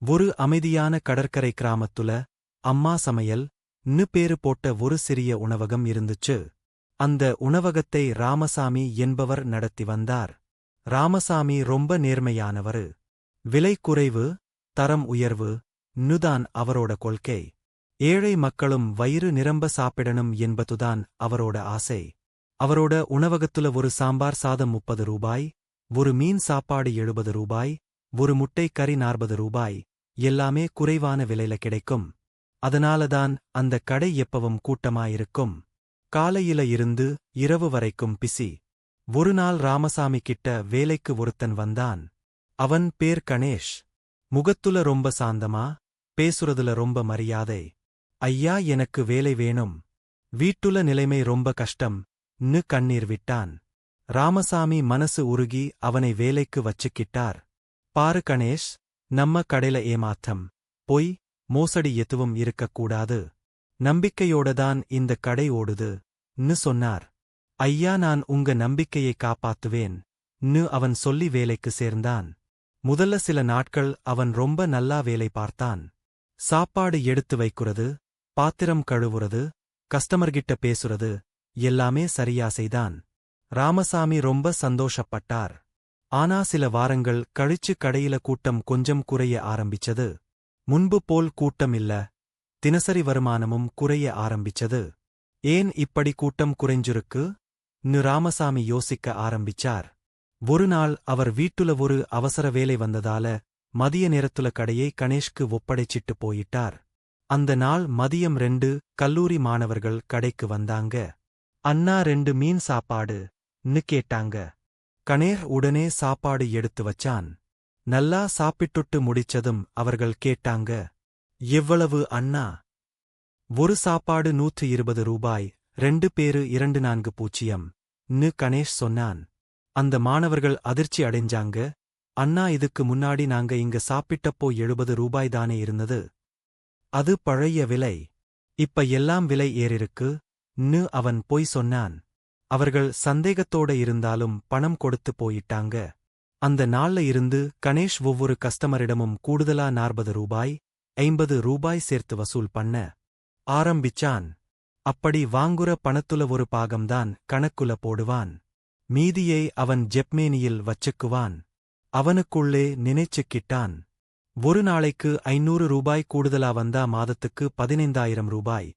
ஒரு அமைதியான கடற்கரை கிராமத்துல அம்மா சமையல் ன்னு பேரு போட்ட ஒரு சிறிய உணவகம் இருந்துச்சு. அந்த உணவகத்தை ராமசாமி என்பவர் நடத்தி வந்தார். ராமசாமி ரொம்ப நேர்மையானவரு. விலை குறைவு, தரம் உயர்வு ன்னுதான் அவரோட கொள்கை. ஏழை மக்களும் வயிறு நிரம்ப சாப்பிடணும் என்பதுதான் அவரோட ஆசை. அவரோட உணவகத்துல ஒரு சாம்பார் சாதம் 30 ரூபாய், ஒரு மீன் சாப்பாடு 70 ரூபாய், ஒரு முட்டை கறி 40 ரூபாய், எல்லாமே குறைவான விலையில கிடைக்கும். அதனாலதான் அந்த கடை எப்பவும் கூட்டமாயிருக்கும். காலையில இருந்து இரவு வரைக்கும் பிசி. ஒரு நாள் ராமசாமி கிட்ட வேலைக்கு ஒருத்தன் வந்தான். அவன் பேர் கணேஷ். முகத்துல ரொம்ப சாந்தமா, பேசுறதுல ரொம்ப மரியாதை. ஐயா, எனக்கு வேலை வேணும். வீட்டுல நிலைமை ரொம்ப கஷ்டம் ன்னு கண்ணீர் விட்டான். ராமசாமி மனசு உருகி அவனை வேலைக்கு வச்சுக்கிட்டார். பாரு கணேஷ், நம்ம கடையில ஏமாற்றம், பொய், மோசடி எதுவும் இருக்கக்கூடாது. நம்பிக்கையோடதான் இந்த கடை ஓடுது ன்னு சொன்னார். ஐயா, நான் உங்க நம்பிக்கையை காப்பாத்துவேன் ன்னு அவன் சொல்லி வேலைக்கு சேர்ந்தான். முதல்ல சில நாட்கள் அவன் ரொம்ப நல்லா வேலை பார்த்தான். சாப்பாடு எடுத்து வைக்குறது, பாத்திரம் கழுவுறது, கஸ்டமர்கிட்ட பேசுறது எல்லாமே சரியா செய்தான். ராமசாமி ரொம்ப சந்தோஷப்பட்டார். ஆனா சில வாரங்கள் கழிச்சு கடையில கூட்டம் கொஞ்சம் குறைய ஆரம்பிச்சது. முன்பு போல் கூட்டம் இல்ல, தினசரி வருமானமும் குறைய ஆரம்பிச்சது. ஏன் இப்படி கூட்டம் குறைஞ்சிருக்கு ன்னு ராமசாமி யோசிக்க ஆரம்பிச்சார். ஒரு நாள் அவர் வீட்டுல ஒரு அவசர வேலை வந்ததால மதிய நேரத்துல கடையை கணேஷ்க்கு ஒப்படைச்சிட்டு போயிட்டார். அந்த நாள் மதியம் 2 கல்லூரி மாணவர்கள் கடைக்கு வந்தாங்க. அண்ணா, 2 மீன் சாப்பாடு ன்னு கேட்டாங்க. கணேர் உடனே சாப்பாடு எடுத்து வச்சான். நல்லா சாப்பிட்டுட்டு முடிச்சதும் அவர்கள் கேட்டாங்க, எவ்வளவு அண்ணா? ஒரு சாப்பாடு 120 ரூபாய், 2 பேரு 2400 ன்னு கணேஷ் சொன்னான். அந்த மாணவர்கள் அதிர்ச்சி அடைஞ்சாங்க. அண்ணா, இதுக்கு முன்னாடி நாங்க இங்க சாப்பிட்டப்போ 70 ரூபாய் தானே இருந்தது. அது பழைய விலை. இப்ப எல்லாம் விலை ஏறிருக்கு ன்னு அவன் பொய் சொன்னான். அவர்கள் சந்தேகத்தோட இருந்தாலும் பணம் கொடுத்து போயிட்டாங்க. அந்த நாள்ல இருந்து கணேஷ் ஒவ்வொரு கஸ்டமரிடமும் கூடுதலா 40 ரூபாய், 50 ரூபாய் சேர்த்து வசூல் பண்ண ஆரம்பிச்சான். அப்படி வாங்குற பணத்துல ஒரு பாகம்தான் கணக்குல போடுவான். மீதியை அவன் ஜெப்மேனியில் வச்சுக்குவான். அவனுக்குள்ளே நினைச்சுக்கிட்டான், ஒரு நாளைக்கு 500 ரூபாய் கூடுதலா வந்தா மாதத்துக்கு 15,000 ரூபாய்.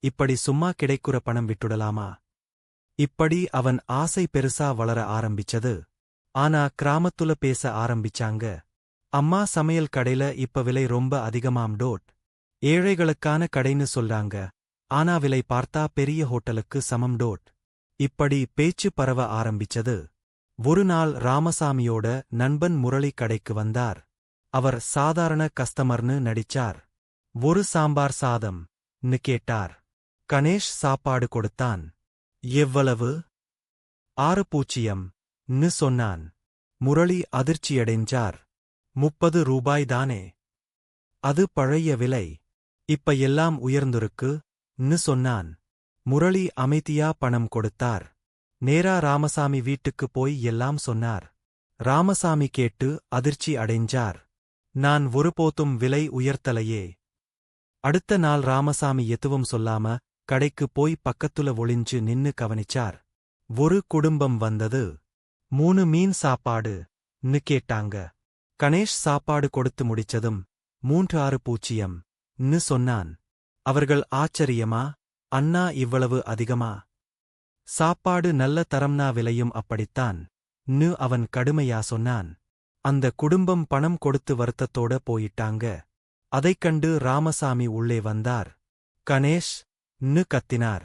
இப்படி சும்மா கிடைக்குற பணம் விட்டுடலாமா? இப்படி அவன் ஆசை பெருசா வளர ஆரம்பிச்சது. ஆனா கிராமத்துல பேச ஆரம்பிச்சாங்க. அம்மா சமையல் கடையில இப்ப விலை ரொம்ப அதிகமாம் டோட். ஏழைகளுக்கான கடைன்னு சொல்றாங்க, ஆனா விலை பார்த்தா பெரிய ஹோட்டலுக்கு சமம் டோட். இப்படி பேச்சு பரவ ஆரம்பிச்சது. ஒரு நாள் ராமசாமியோட நண்பன் முரளி கடைக்கு வந்தார். அவர் சாதாரண கஸ்டமர்னு நடிச்சார். ஒரு சாம்பார் சாதம் ன்னு கேட்டார். கணேஷ் சாப்பாடு கொடுத்தான். எவ்வளவு? 60 ன்னு சொன்னான். முரளி அதிர்ச்சியடைஞ்சார். 30 ரூபாய் தானே? அது பழைய விலை. இப்ப எல்லாம் உயர்ந்திருக்கு ன்னு சொன்னான். முரளி அமைதியா பணம் கொடுத்தார். நேரா ராமசாமி வீட்டுக்கு போய் எல்லாம் சொன்னார். ராமசாமி கேட்டு அதிர்ச்சி அடைஞ்சார். நான் ஒருபோதும் விலை உயர்த்தலையே. அடுத்த நாள் ராமசாமி எதுவும் சொல்லாம கடைக்கு போய் பக்கத்துல ஒளிஞ்சு நின்னு கவனிச்சார். ஒரு குடும்பம் வந்தது. 3 மீன் சாப்பாடு ன்னு கேட்டாங்க. கணேஷ் சாப்பாடு கொடுத்து முடிச்சதும் 360 ன்னு சொன்னான். அவர்கள் ஆச்சரியமா, அண்ணா, இவ்வளவு அதிகமா? சாப்பாடு நல்ல தரம்னா விலையும் அப்படித்தான் ன்னு அவன் கடுமையா சொன்னான். அந்த குடும்பம் பணம் கொடுத்து வருத்தத்தோட போயிட்டாங்க. அதைக் கண்டு ராமசாமி உள்ளே வந்தார். கணேஷ் ன்னு கத்தினார்.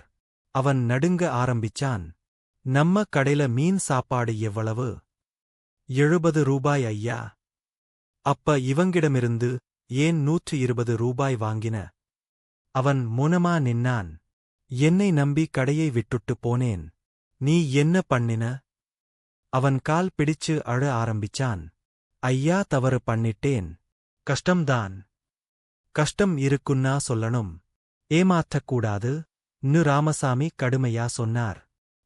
அவன் நடுங்க ஆரம்பிச்சான். நம்ம கடையில மீன் சாப்பாடு எவ்வளவு? 70 ரூபாய் ஐயா. அப்ப இவங்கிடமிருந்து ஏன் 120 ரூபாய் வாங்கின? அவன் மொனமா நின்னான். என்னை நம்பி கடையை விட்டுட்டு போனேன். நீ என்ன பண்ணின? அவன் கால் பிடிச்சு அழ ஆரம்பிச்சான். ஐயா, தவறு பண்ணிட்டேன். கஷ்டம்தான். கஷ்டம் இருக்குன்னா சொல்லணும், ஏமாற்றக்கூடாது ன்னு ராமசாமி கடுமையா சொன்னார்.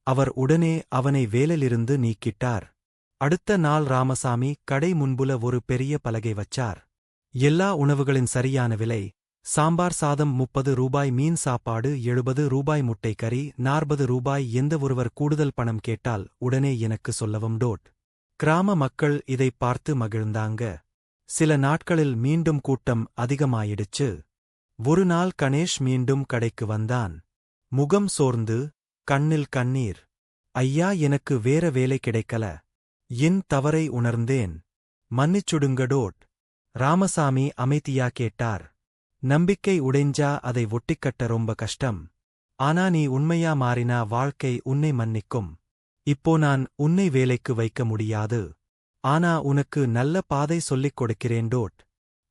அவர் உடனே அவனை வேலையிலிருந்து நீக்கிட்டார். அடுத்த நாள் ராமசாமி கடை முன்புல ஒரு பெரிய பலகை வச்சார். எல்லா உணவுகளின் சரியான விலை: சாம்பார் சாதம் 30 ரூபாய், மீன் சாப்பாடு 70 ரூபாய், முட்டை கறி 40 ரூபாய். எந்த ஒருவர் கூடுதல் பணம் கேட்டால் உடனே எனக்கு சொல்லவும். கிராம மக்கள் இதைப் பார்த்து மகிழ்ந்தாங்க. சில நாட்களில் மீண்டும் கூட்டம் அதிகமாயிடுச்சு. ஒரு நாள் கணேஷ் மீண்டும் கடைக்கு வந்தான். முகம் சோர்ந்து, கண்ணில் கண்ணீர். ஐயா, எனக்கு வேற வேலை கிடைக்கல. என் தவறை உணர்ந்தேன். மன்னிச்சுடுங்க. ராமசாமி அமைதியா கேட்டார். நம்பிக்கை உடைஞ்சா அதை ஒட்டிக்கட்ட ரொம்ப கஷ்டம். ஆனா நீ உண்மையா மாறினா வாழ்க்கை உன்னை மன்னிக்கும். இப்போ நான் உன்னை வேலைக்கு வைக்க முடியாது. ஆனா உனக்கு நல்ல பாதை சொல்லிக் கொடுக்கிறேன்.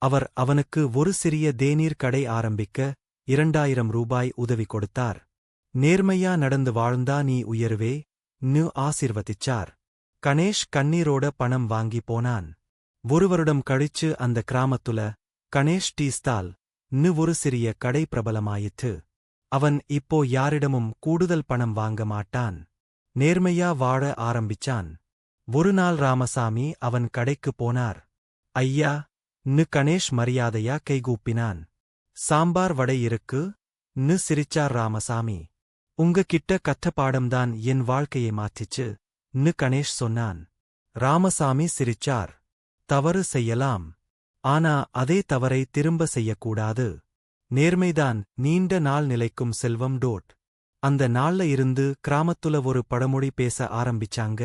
அவர் அவனுக்கு ஒரு சிறிய தேநீர் கடை ஆரம்பிக்க 2000 ரூபாய் உதவி கொடுத்தார். நேர்மையா நடந்து வாழ்ந்தா நீ உயருவே ன்னு ஆசிர்வதிச்சார். கணேஷ் கண்ணீரோட பணம் வாங்கி போனான். ஒரு வருடம் கழிச்சு அந்த கிராமத்துல கணேஷ் டீ ஸ்டால் ன்னு ஒரு சிறிய கடை பிரபலமாயிற்று. அவன் இப்போ யாரிடமும் கூடுதல் பணம் வாங்க மாட்டான். நேர்மையா வாழ ஆரம்பிச்சான். ஒரு நாள் ராமசாமி அவன் கடைக்கு போனார். ஐயா ன்னு கணேஷ் மரியாதையா கைகூப்பினான். சாம்பார் வடை இருக்கு ன்னு சிரிச்சார் ராமசாமி. உங்க கிட்ட கற்ற பாடம்தான் என் வாழ்க்கையை மாற்றிச்சு ன்னு கணேஷ் சொன்னான். ராமசாமி சிரிச்சார். தவறு செய்யலாம். ஆனா அதே தவறை திரும்ப செய்யக்கூடாது. நேர்மைதான் நீண்ட நாள் நிலைக்கும் செல்வம். அந்த நாள்ல இருந்து கிராமத்துல ஒரு பழமொழி பேச ஆரம்பிச்சாங்க.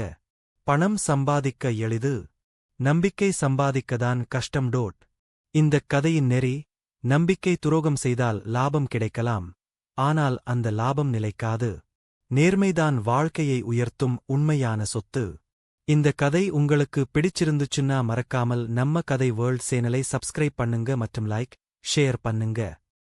பணம் சம்பாதிக்க எளிது, நம்பிக்கை சம்பாதிக்கதான் கஷ்டம். இந்தக் கதையின் நெறி: நம்பிக்கை துரோகம் செய்தால் லாபம் கிடைக்கலாம், ஆனால் அந்த லாபம் நிலைக்காது. நேர்மைதான் வாழ்க்கையை உயர்த்தும் உண்மையான சொத்து. இந்த கதை உங்களுக்கு பிடிச்சிருந்துச்சுன்னா மறக்காமல் நம்ம கதை வேர்ல்ட் சேனலை சப்ஸ்கிரைப் பண்ணுங்க மற்றும் லைக், ஷேர் பண்ணுங்க.